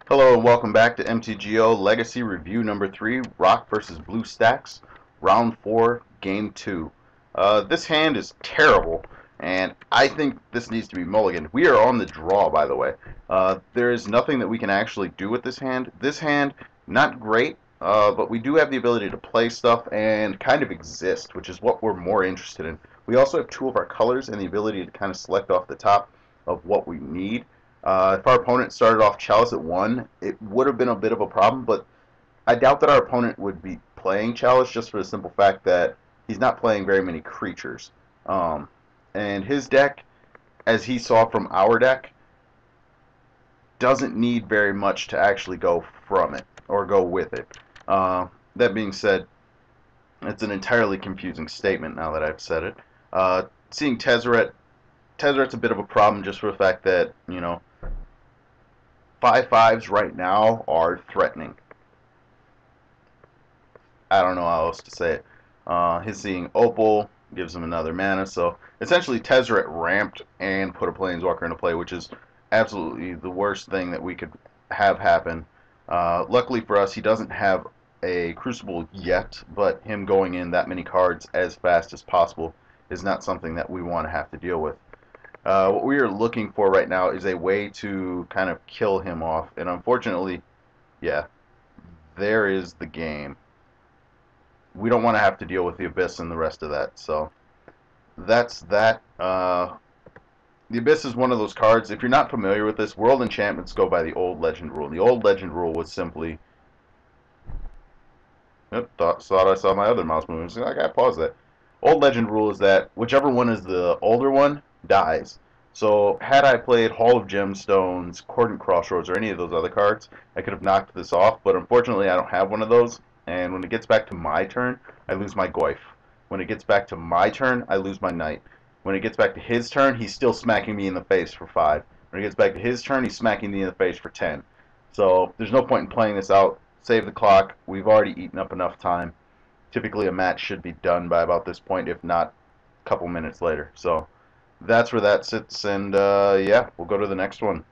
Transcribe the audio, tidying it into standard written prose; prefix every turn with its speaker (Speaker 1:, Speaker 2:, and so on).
Speaker 1: Hello and welcome back to MTGO Legacy Review number 3, Rock versus Blue Stax, Round 4, Game 2. This hand is terrible, and I think this needs to be mulliganed. We are on the draw, by the way. There is nothing that we can actually do with this hand. This hand, not great, but we do have the ability to play stuff and kind of exist, which is what we're more interested in. We also have two of our colors and the ability to kind of select off the top of what we need. If our opponent started off Chalice at 1, it would have been a bit of a problem, but I doubt that our opponent would be playing Chalice just for the simple fact that he's not playing very many creatures. Um, and his deck, as he saw from our deck, doesn't need very much to actually go from it or go with it. That being said, it's an entirely confusing statement now that I've said it. Seeing Tezzeret's a bit of a problem just for the fact that, 5/5s right now are threatening. I don't know how else to say it. His seeing Opal gives him another mana, so essentially Tezzeret ramped and put a Planeswalker into play, which is absolutely the worst thing that we could have happen. Luckily for us, he doesn't have a Crucible yet, but him going in that many cards as fast as possible is not something that we want to have to deal with. What we are looking for right now is a way to kind of kill him off, and unfortunately, yeah, there is the game. We don't want to have to deal with the Abyss and the rest of that, so that's that. The Abyss is one of those cards, if you're not familiar with this, World Enchantments go by the old Legend rule. The old Legend rule was simply, thought I saw my other mouse moving, so I gotta pause that. Old Legend rule is that whichever one is the older one dies. So had I played Hall of Gemstones, Cordant Crossroads, or any of those other cards, I could have knocked this off, but unfortunately I don't have one of those, and when it gets back to my turn, I lose my Goyf. When it gets back to my turn, I lose my Knight. When it gets back to his turn, he's still smacking me in the face for 5. When it gets back to his turn, he's smacking me in the face for 10. So there's no point in playing this out. Save the clock. We've already eaten up enough time. Typically a match should be done by about this point, if not a couple minutes later. So that's where that sits, and yeah, we'll go to the next one.